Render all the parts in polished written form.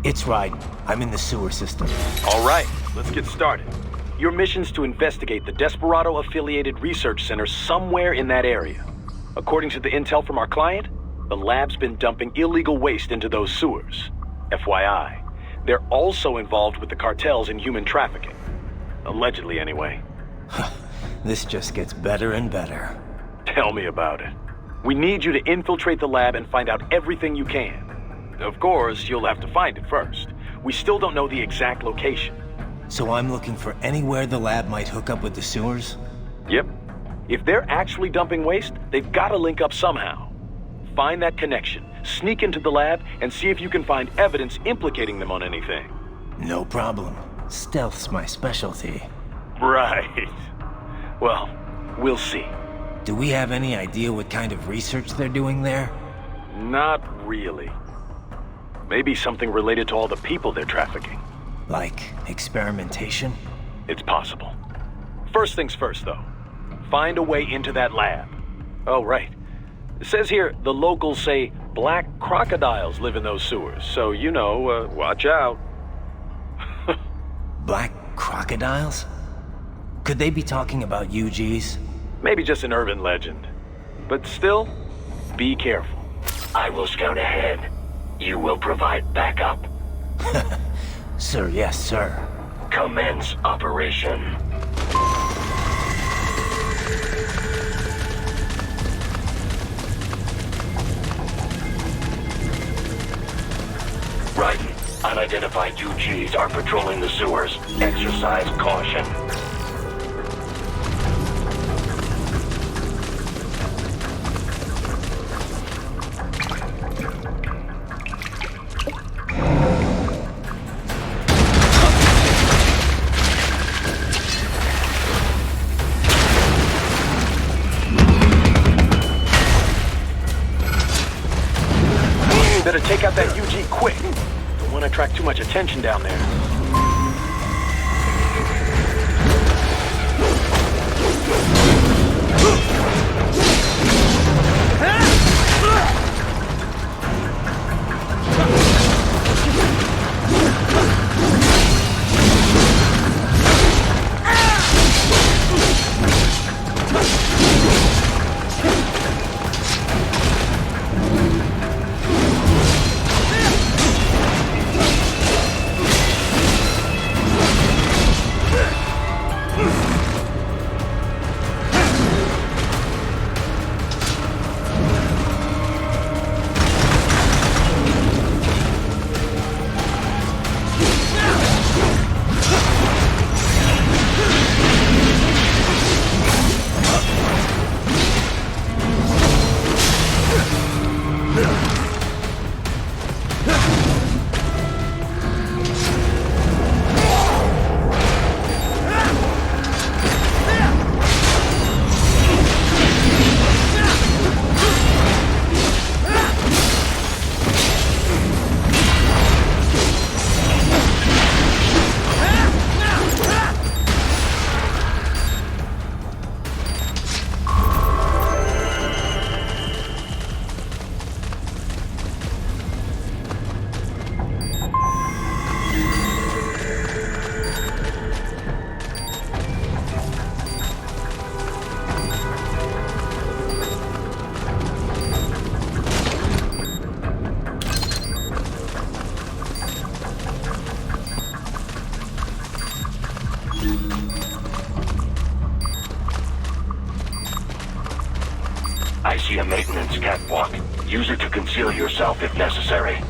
It's right. I'm in the sewer system. All right, let's get started. Your mission's to investigate the Desperado-affiliated research center somewhere in that area. According to the intel from our client, the lab's been dumping illegal waste into those sewers. FYI, they're also involved with the cartels in human trafficking. Allegedly, anyway. This just gets better and better. Tell me about it. We need you to infiltrate the lab and find out everything you can. Of course, you'll have to find it first. We still don't know the exact location. So I'm looking for anywhere the lab might hook up with the sewers? Yep. If they're actually dumping waste, they've got to link up somehow. Find that connection, sneak into the lab, and see if you can find evidence implicating them on anything. No problem. Stealth's my specialty. Right. Well, we'll see. Do we have any idea what kind of research they're doing there? Not really. Maybe something related to all the people they're trafficking. Like experimentation? It's possible. First things first, though. Find a way into that lab. Oh, right. It says here the locals say black crocodiles live in those sewers, so, watch out. Black crocodiles? Could they be talking about UGs? Maybe just an urban legend. But still, be careful. I will scout ahead. You will provide backup. Sir, yes, sir. Commence operation. Right. Unidentified UGs are patrolling the sewers. Exercise caution. Better take out that UG quick. Don't want to attract too much attention down there. I see a maintenance catwalk. Use it to conceal yourself if necessary.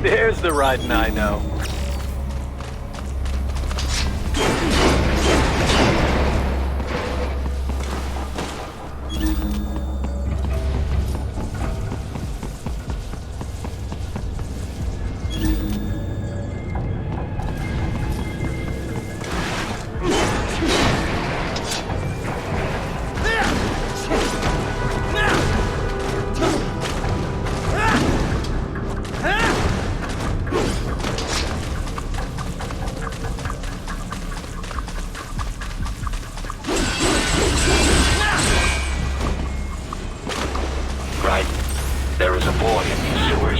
There's the riding I know. Right. There is a boy in these sewers.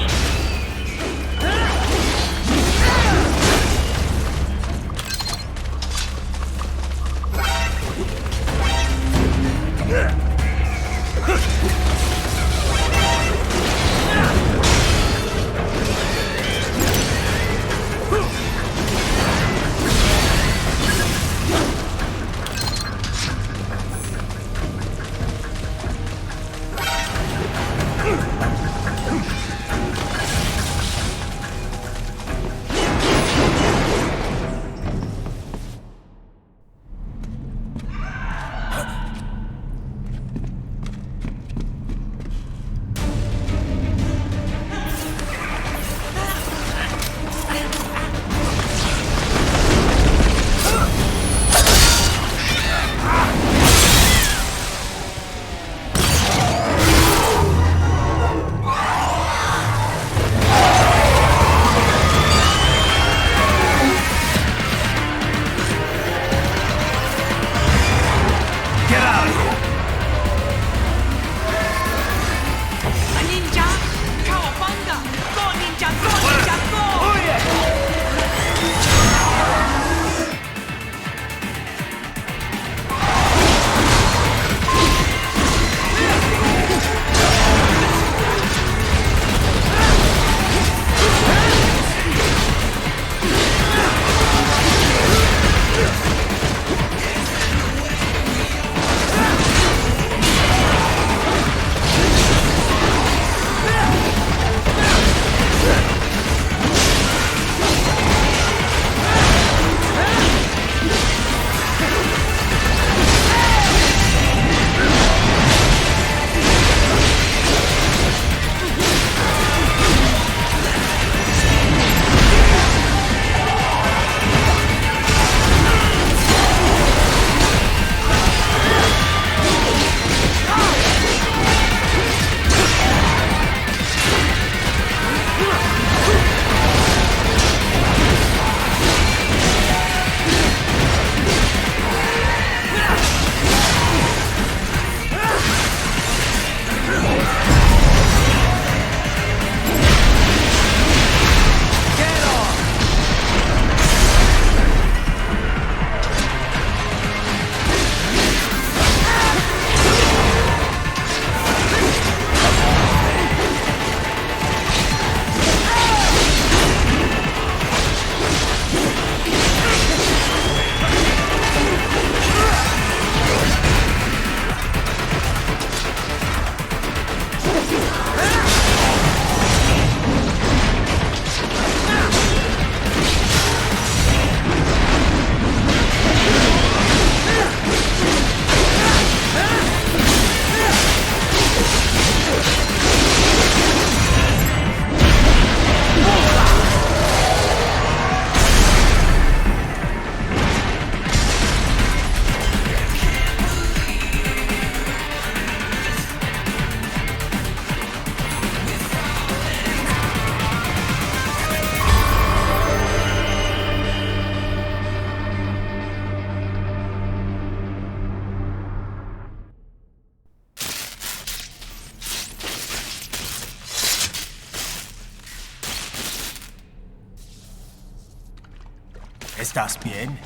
¿Estás bien?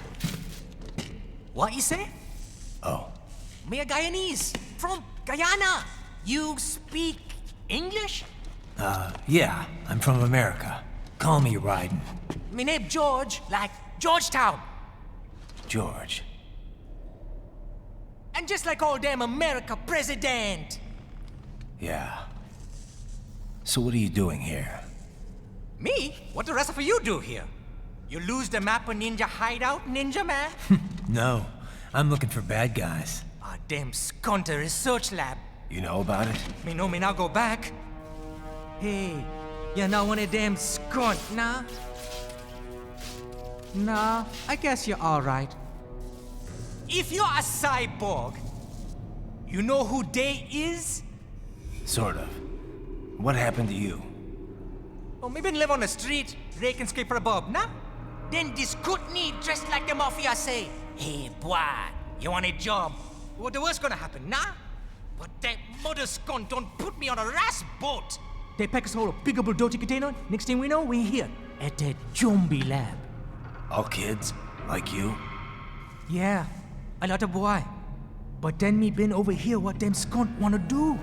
What you say? Oh. Me a Guyanese from Guyana. You speak English? Yeah, I'm from America. Call me Ryden. Me name George, like Georgetown. George. And just like all damn America president. Yeah. So what are you doing here? Me? What the rest of you do here? You lose the map of Ninja hideout, Ninja Man? No, I'm looking for bad guys. Ah, damn sconter research lab. You know about it? Me know me now go back. Hey, you're not one of them scunt, nah? Nah, I guess you're alright. If you're a cyborg, you know who they is? Sort of. What happened to you? Oh, me been live on the street, rake and scrape for a bob, nah? Then this good need dressed like the mafia say, hey boy, you want a job? What the worst gonna happen, nah? But that mother scunt don't put me on a ras boat. They pack us all a big old dirty container. Next thing we know, we're here at that zombie lab. All kids? Like you? Yeah, a lot of boy. But then me been over here what them scunt wanna do.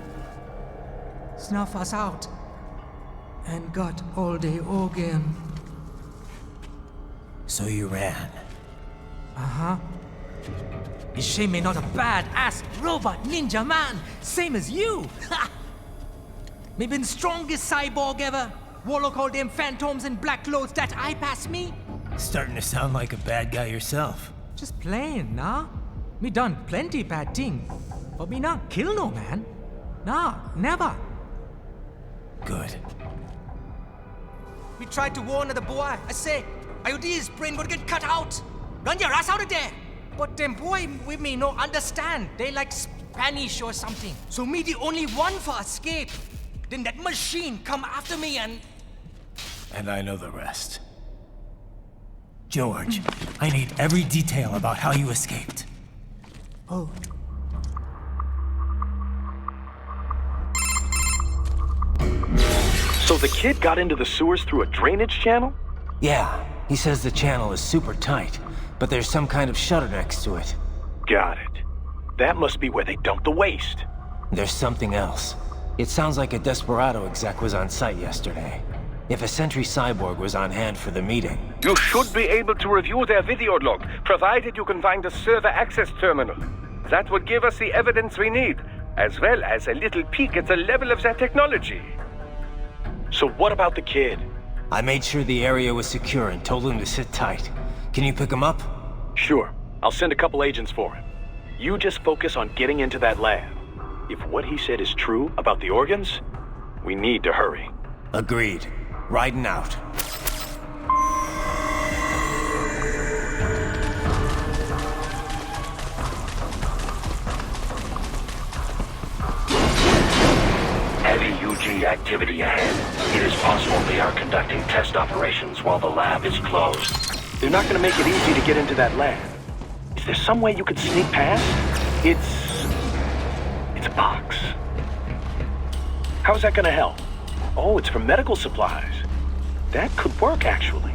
Snuff us out. And got all the organ. So you ran. Uh-huh. You shame me not a bad-ass robot ninja man, same as you. Ha! Me been strongest cyborg ever. Warlock all them phantoms and black clothes that eye pass me. Starting to sound like a bad guy yourself. Just plain, nah? Me done plenty bad thing. But me not kill no man. Nah, never. Good. We tried to warn the boy. I say, IOD's brain gonna get cut out. Run your ass out of there. But them boy with me no understand. They like Spanish or something. So me the only one for escape. Then that machine come after me and... And I know the rest. George, I need every detail about how you escaped. Oh. So the kid got into the sewers through a drainage channel? Yeah, he says the channel is super tight, but there's some kind of shutter next to it. Got it. That must be where they dumped the waste. There's something else. It sounds like a Desperado exec was on site yesterday. If a Sentry cyborg was on hand for the meeting. You should be able to review their video log, provided you can find a server access terminal. That would give us the evidence we need, as well as a little peek at the level of their technology. So what about the kid? I made sure the area was secure and told him to sit tight. Can you pick him up? Sure. I'll send a couple agents for him. You just focus on getting into that lab. If what he said is true about the organs, we need to hurry. Agreed. Riding out. Heavy UG activity ahead. It is possible they are conducting test operations while the lab is closed. They're not gonna make it easy to get into that lab. Is there some way you could sneak past? It's a box. How's that gonna help? Oh, it's for medical supplies. That could work, actually.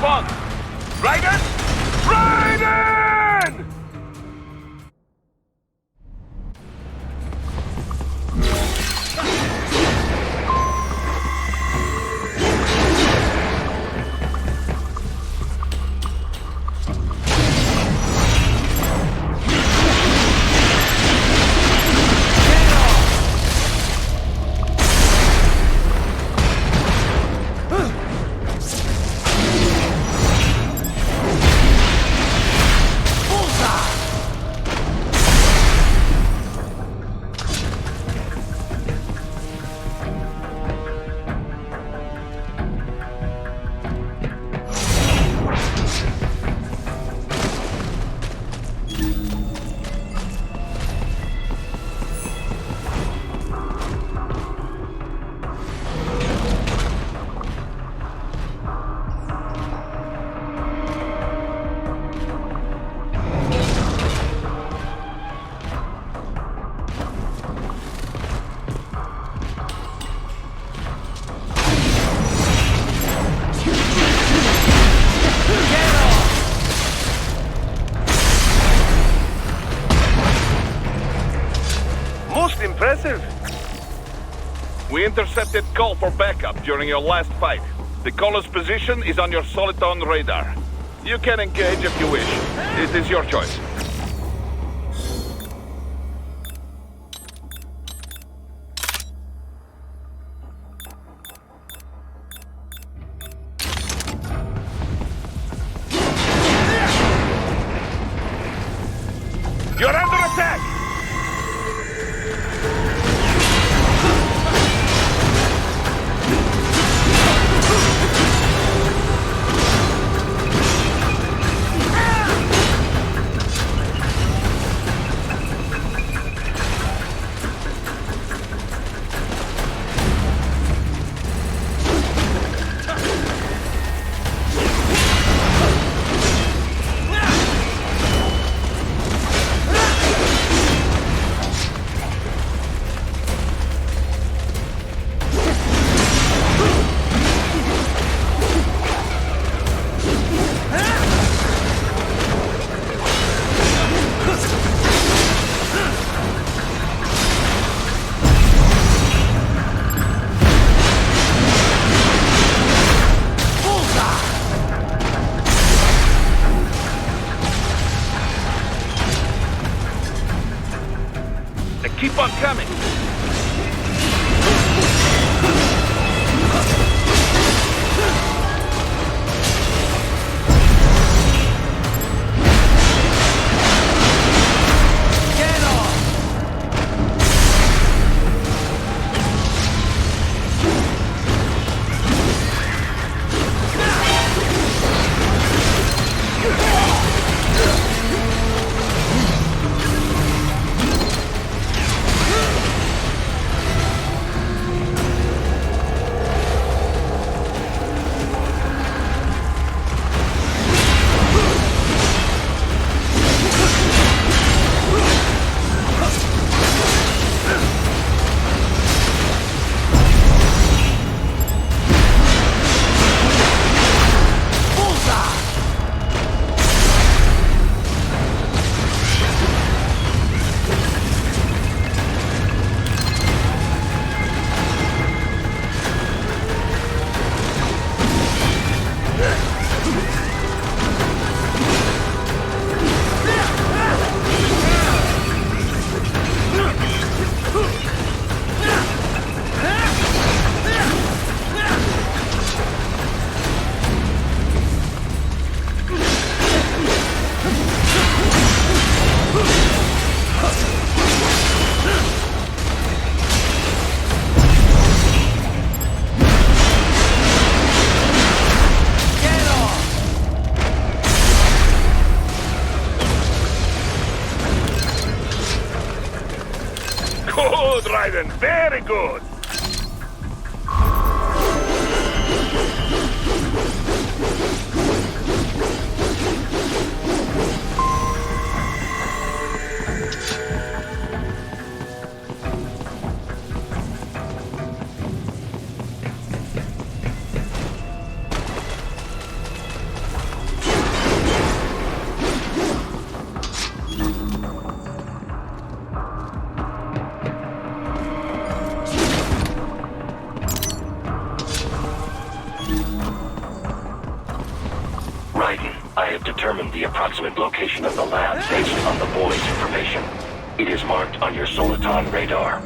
respond. Raiden! Raiden! Impressive. We intercepted call for backup during your last fight. The caller's position is on your Soliton radar. You can engage if you wish. It is your choice. You're under attack! Keep on coming! Good, Raiden. Very good. I have determined the approximate location of the lab based on the boy's information. It is marked on your Soliton radar.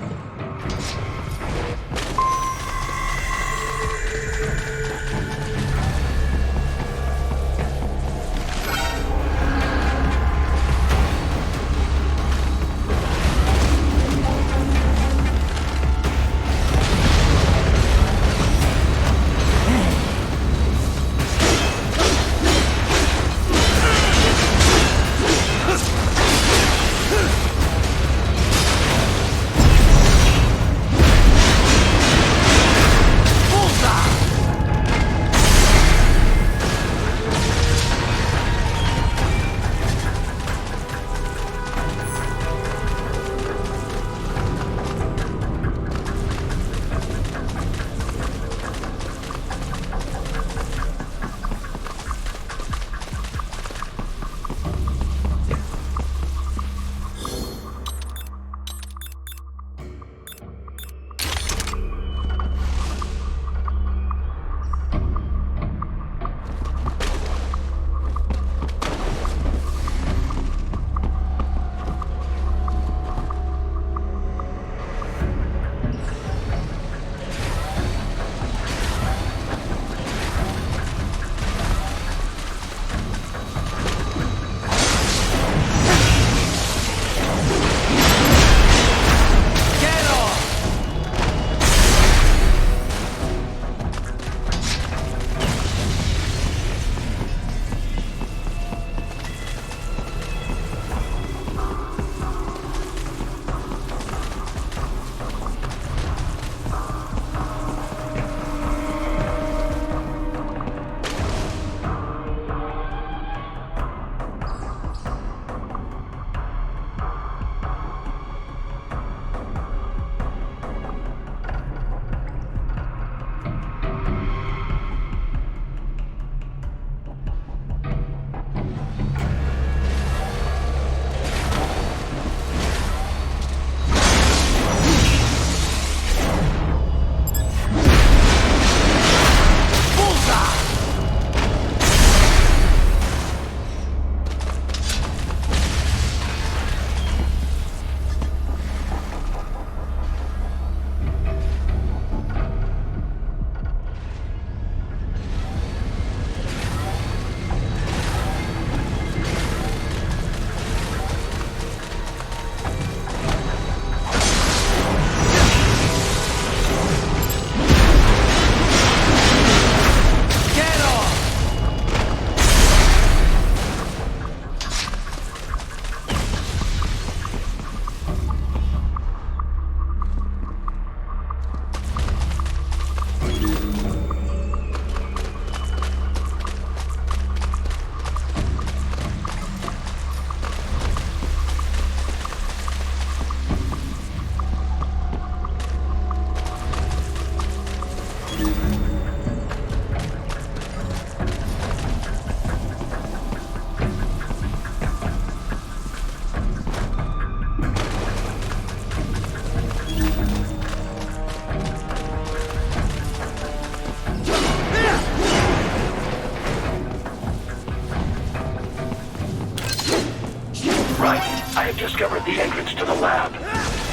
I have discovered the entrance to the lab.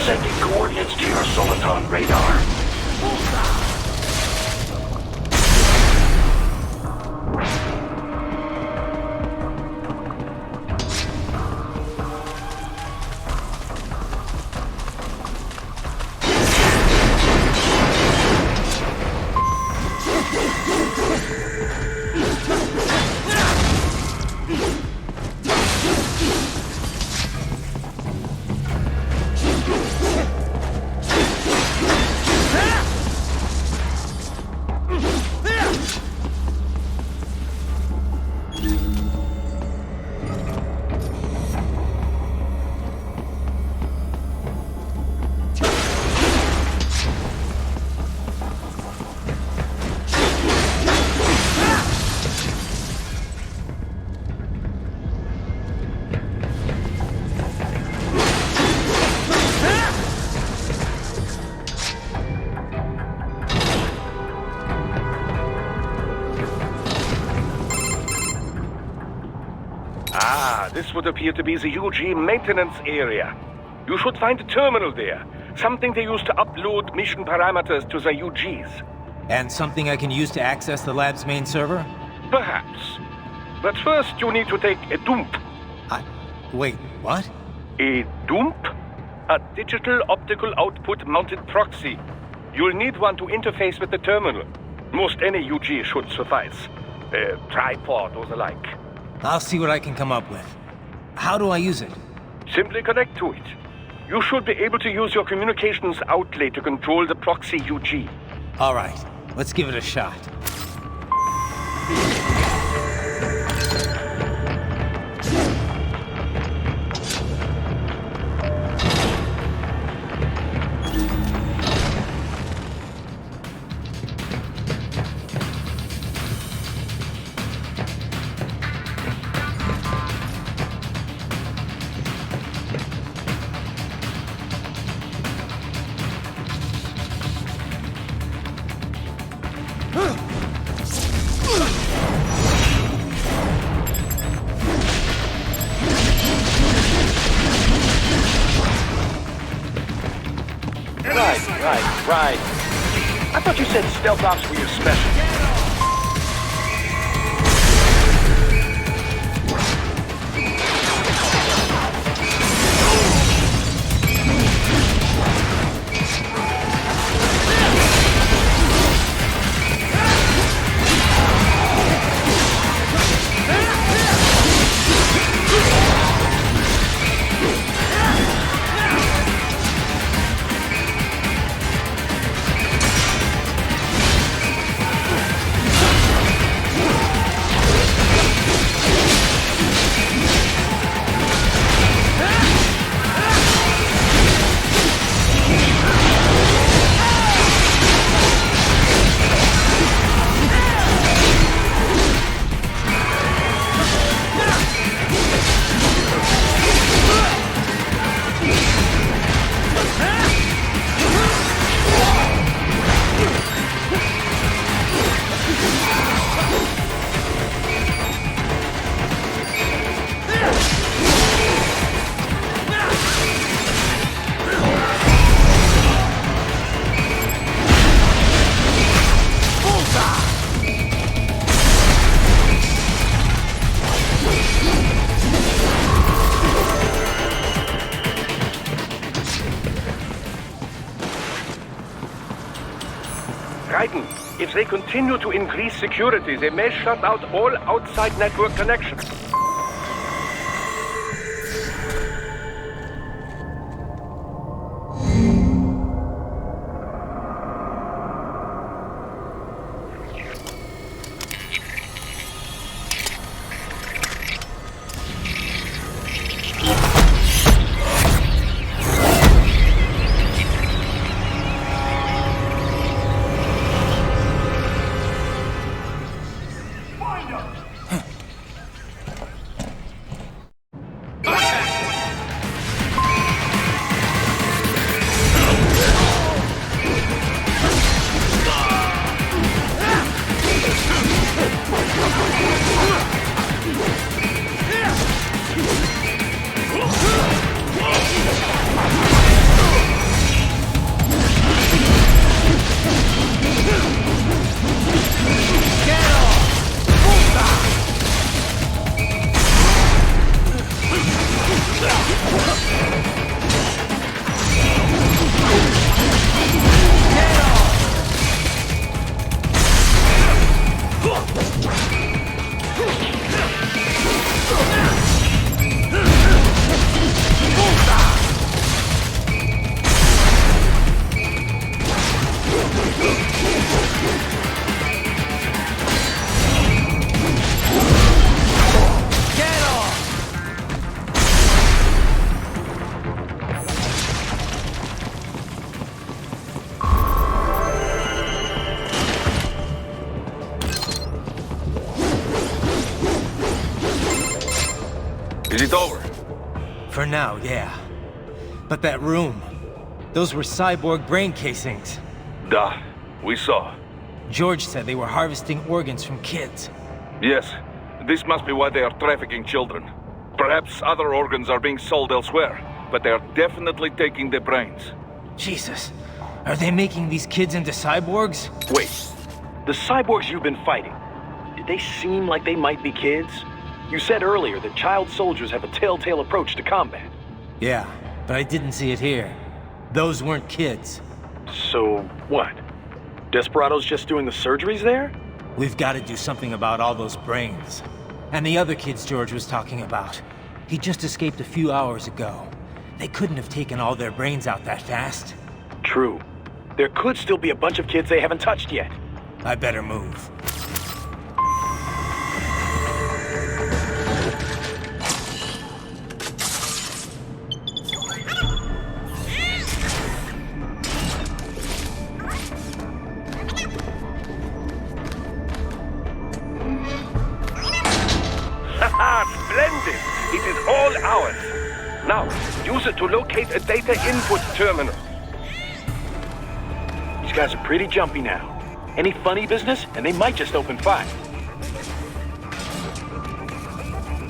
Sending coordinates to your Soliton radar. This would appear to be the UG maintenance area. You should find a terminal there. Something they use to upload mission parameters to the UGs. And something I can use to access the lab's main server? Perhaps. But first you need to take a dump. Wait, what? A dump? A digital optical output mounted proxy. You'll need one to interface with the terminal. Most any UG should suffice. A tripod or the like. I'll see what I can come up with. How do I use it? Simply connect to it. You should be able to use your communications outlet to control the proxy UG. All right, let's give it a shot. Right. I thought you said stealth ops were your specialty. If they continue to increase security, they may shut out all outside network connections. Is it over? For now, yeah. But that room, those were cyborg brain casings. Duh, we saw. George said they were harvesting organs from kids. Yes, this must be why they are trafficking children. Perhaps other organs are being sold elsewhere, but they are definitely taking the brains. Jesus. Are they making these kids into cyborgs? Wait, the cyborgs you've been fighting, did they seem like they might be kids? You said earlier that child soldiers have a telltale approach to combat. Yeah, but I didn't see it here. Those weren't kids. So, what? Desperado's just doing the surgeries there? We've got to do something about all those brains. And the other kids George was talking about. He just escaped a few hours ago. They couldn't have taken all their brains out that fast. True. There could still be a bunch of kids they haven't touched yet. I better move. Haha, splendid! It is all ours. Now, use it to locate a data input terminal. These guys are pretty jumpy now. Any funny business, and they might just open fire.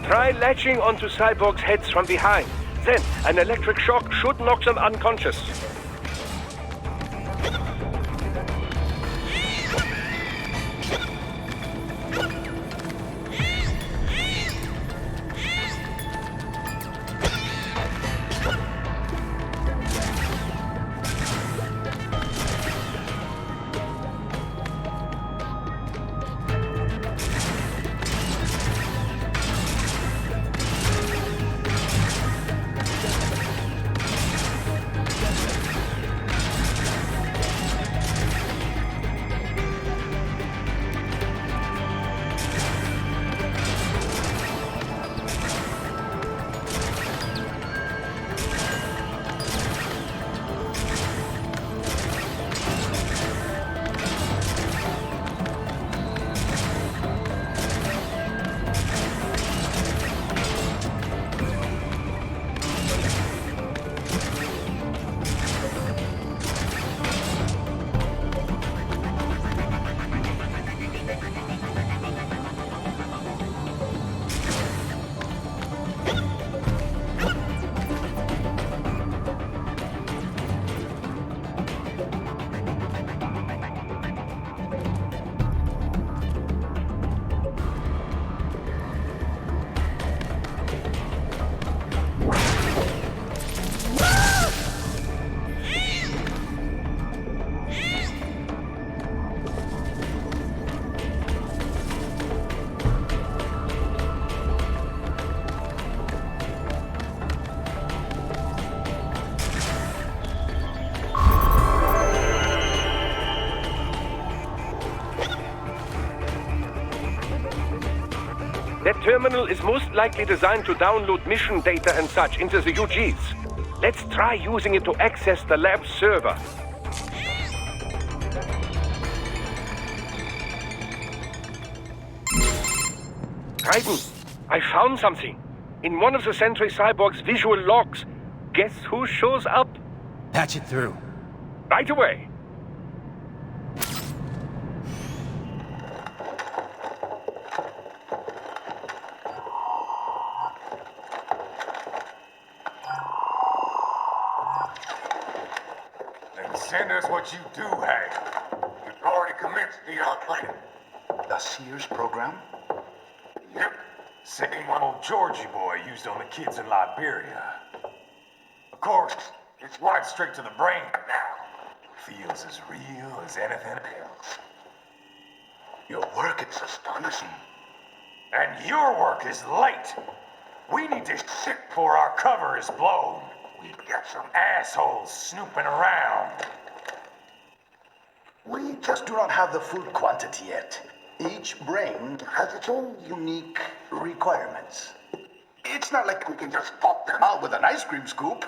Try latching onto cyborgs' heads from behind. Then, an electric shock should knock them unconscious. That terminal is most likely designed to download mission data and such into the UGs. Let's try using it to access the lab server. Raiden, I found something. In one of the Sentry Cyborg's visual logs. Guess who shows up? Patch it through. Right away. Then send us what you do have. You've already commenced the plan. The Sears program? Yep. Same one old Georgie boy used on the kids in Liberia. Of course, it's right straight to the brain now. Feels as real as anything else. Your work is astonishing. And your work is late. We need this shit before our cover is blown. We've got some assholes snooping around. We just do not have the full quantity yet. Each brain has its own unique requirements. It's not like we can just pop them out with an ice cream scoop.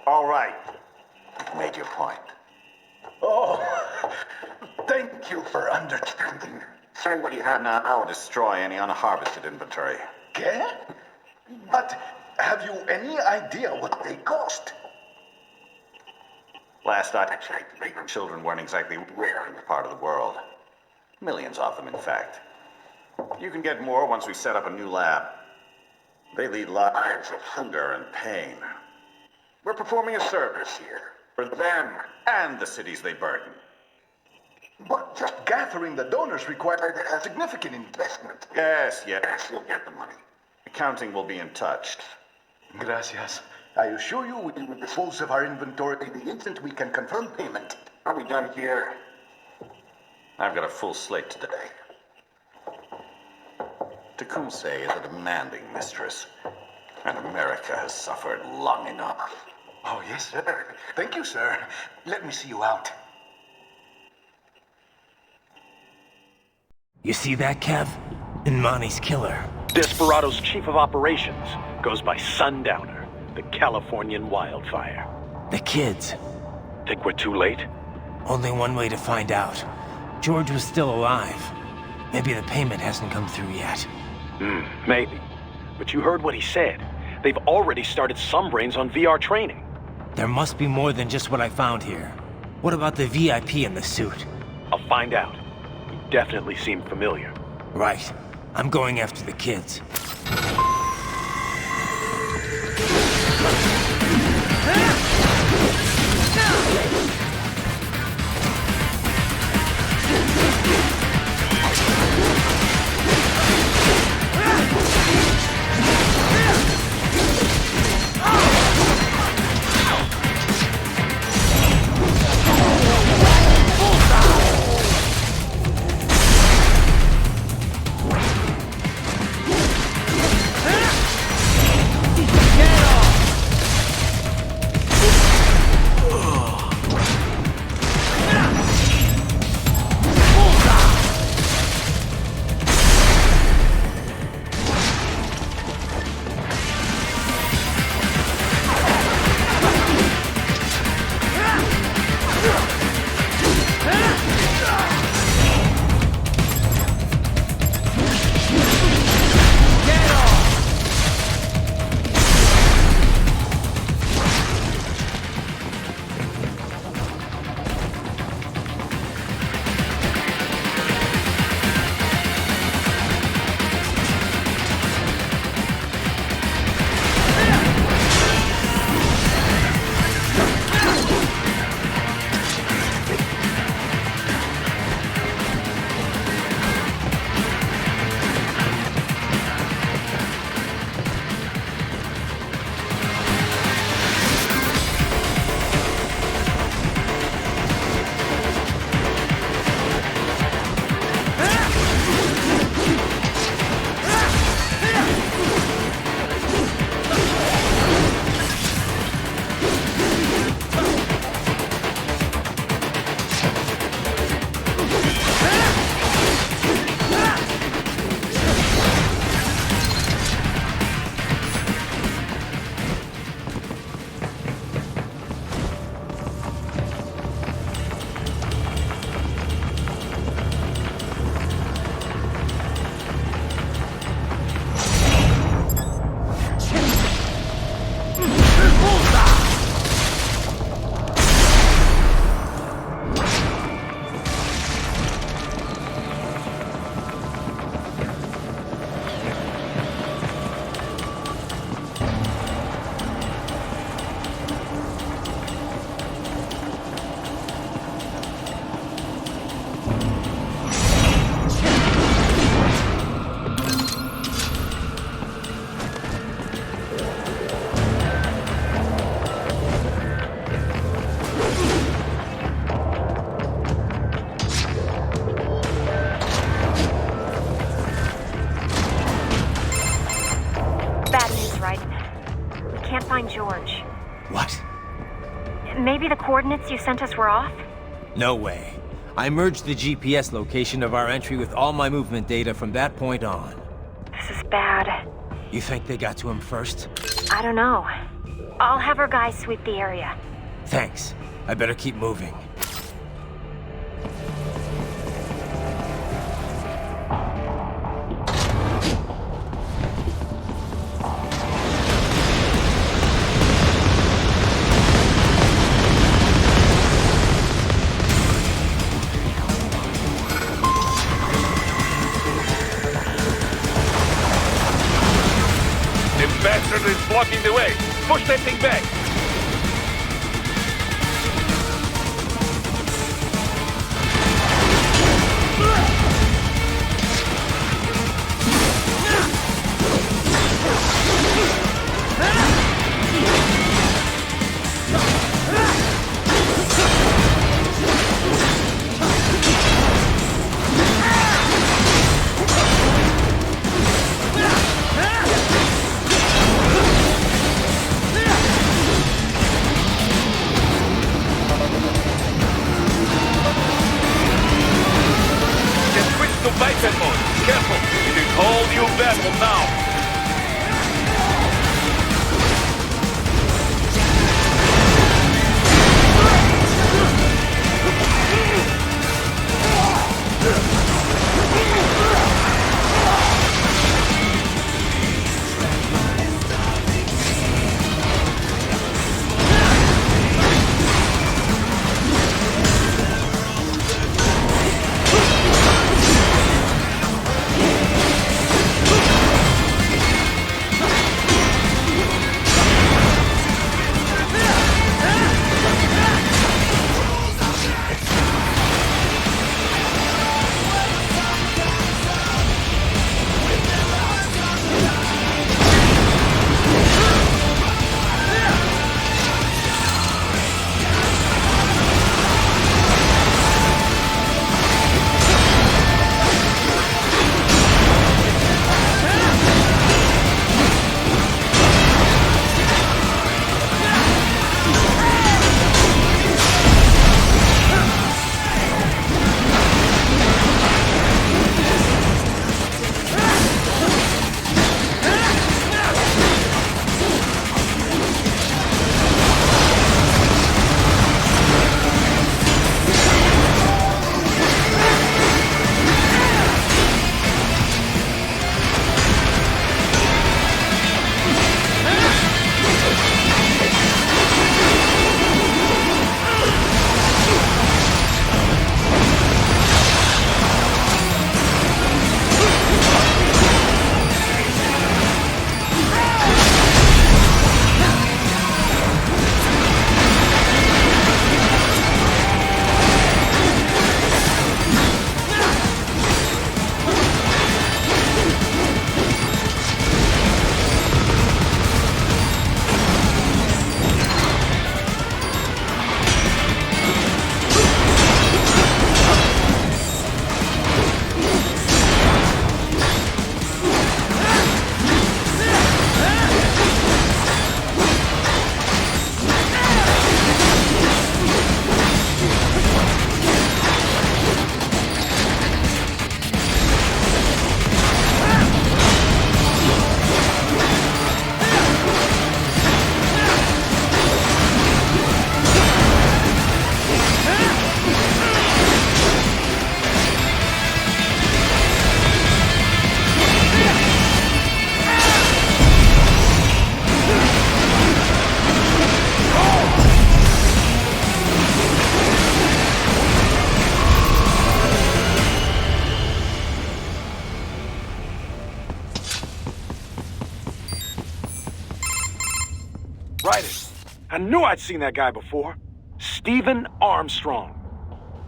All right. Make your point. Oh, thank you for understanding. Send what you have now. I'll destroy any unharvested inventory. Okay? But have you any idea what they cost? Last I checked, children weren't exactly rare in this part of the world. Millions of them, in fact. You can get more once we set up a new lab. They lead lives of hunger and pain. We're performing a service here for them and the cities they burden. But just gathering the donors required a significant investment. Yes, you'll get the money. Accounting will be in touch. Gracias. I assure you we will dispose of our inventory the instant we can confirm payment. Are we done here? I've got a full slate today. Tecumseh is a demanding mistress, and America has suffered long enough. Oh, yes, sir. Thank you, sir. Let me see you out. You see that, Kev? Imani's killer. Desperado's chief of operations goes by Sundowner, the Californian wildfire. The kids. Think we're too late? Only one way to find out. George was still alive. Maybe the payment hasn't come through yet. Maybe. But you heard what he said. They've already started some brains on VR training. There must be more than just what I found here. What about the VIP in the suit? I'll find out. He definitely seemed familiar. Right. I'm going after the kids. George. What? Maybe the coordinates you sent us were off? No way. I merged the GPS location of our entry with all my movement data from that point on. This is bad. You think they got to him first? I don't know. I'll have our guys sweep the area. Thanks. I better keep moving. bastard is blocking the way. Push that thing back. Biped mode. Careful. It is all new battle now. I knew I'd seen that guy before. Stephen Armstrong.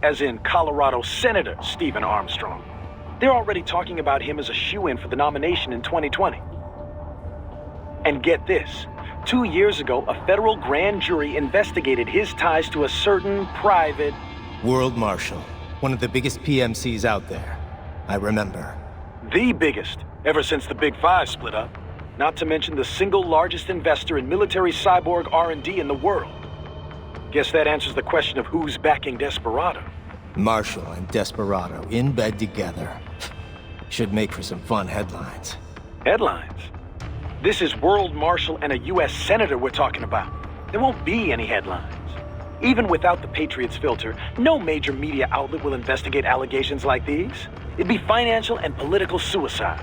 As in Colorado Senator Stephen Armstrong. They're already talking about him as a shoo-in for the nomination in 2020. And get this. 2 years ago, a federal grand jury investigated his ties to a certain private... World Marshal. One of the biggest PMCs out there. I remember. The biggest, ever since the Big Five split up. Not to mention the single largest investor in military cyborg R&D in the world. Guess that answers the question of who's backing Desperado. Marshall and Desperado in bed together. Should make for some fun headlines. Headlines? This is World Marshal and a U.S. Senator we're talking about. There won't be any headlines. Even without the Patriots filter, no major media outlet will investigate allegations like these. It'd be financial and political suicide.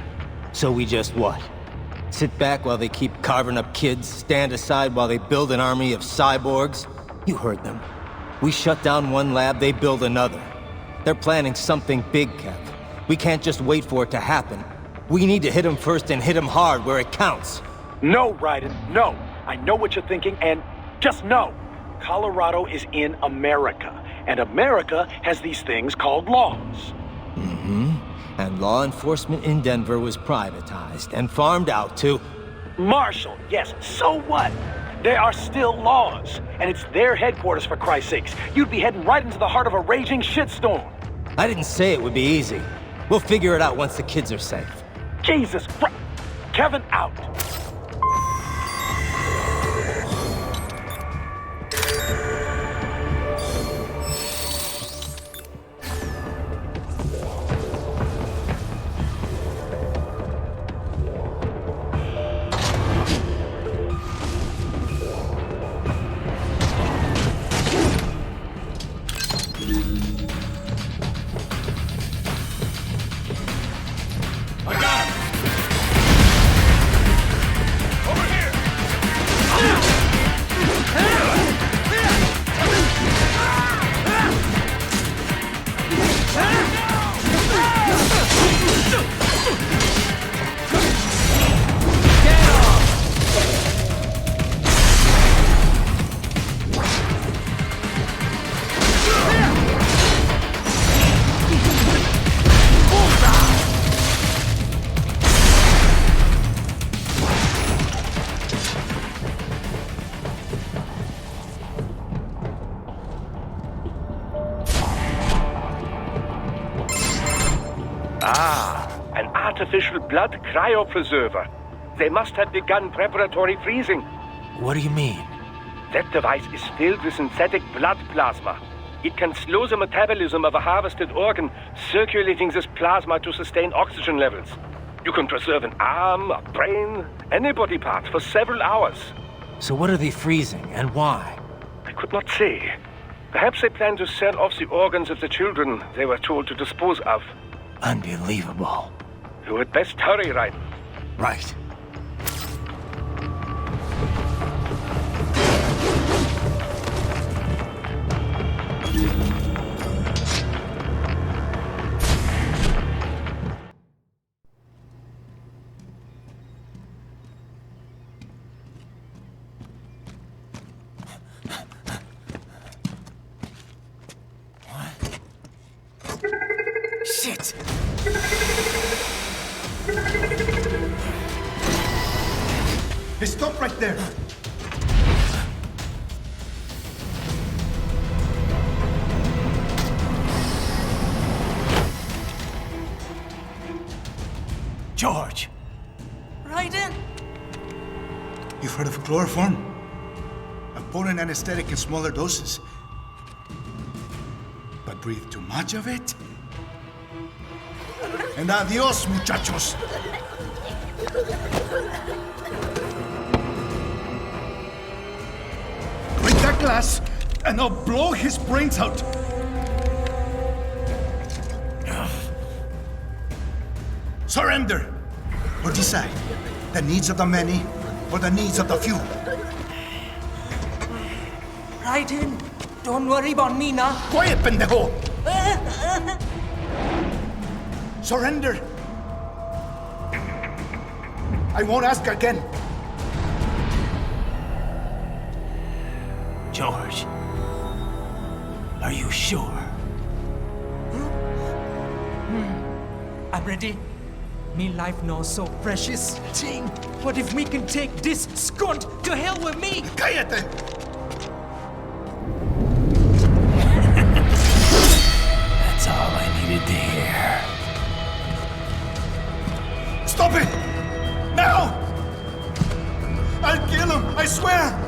So we just what? Sit back while they keep carving up kids, stand aside while they build an army of cyborgs? You heard them. We shut down one lab, they build another. They're planning something big, Kev. We can't just wait for it to happen. We need to hit them first and hit them hard where it counts. No, Raiden, no. I know what you're thinking, and just no. Colorado is in America, and America has these things called laws. And law enforcement in Denver was privatized and farmed out to... Marshall, yes, so what? There are still laws, and it's their headquarters, for Christ's sakes. You'd be heading right into the heart of a raging shitstorm. I didn't say it would be easy. We'll figure it out once the kids are safe. Jesus Christ. Kevin, out. An artificial blood cryopreserver. They must have begun preparatory freezing. What do you mean? That device is filled with synthetic blood plasma. It can slow the metabolism of a harvested organ, circulating this plasma to sustain oxygen levels. You can preserve an arm, a brain, any body part for several hours. So what are they freezing, and why? I could not say. Perhaps they plan to sell off the organs of the children they were told to dispose of. Unbelievable. You had best hurry, Raiden. Right. Shit! Hey, stop right there! George! Raiden! You've heard of chloroform? A potent anesthetic in smaller doses. But breathe too much of it? And adios, muchachos! Break that glass, and I'll blow his brains out! Surrender! Or decide. The needs of the many, or the needs of the few. Raiden, don't worry about me now. Quiet, pendejo! Surrender! I won't ask again. George, are you sure? I'm ready. Me life now so precious. Ting, what if we can take this skunt to hell with me? Cállate! That's all I needed to hear. Stop it! Now! I'll kill him, I swear!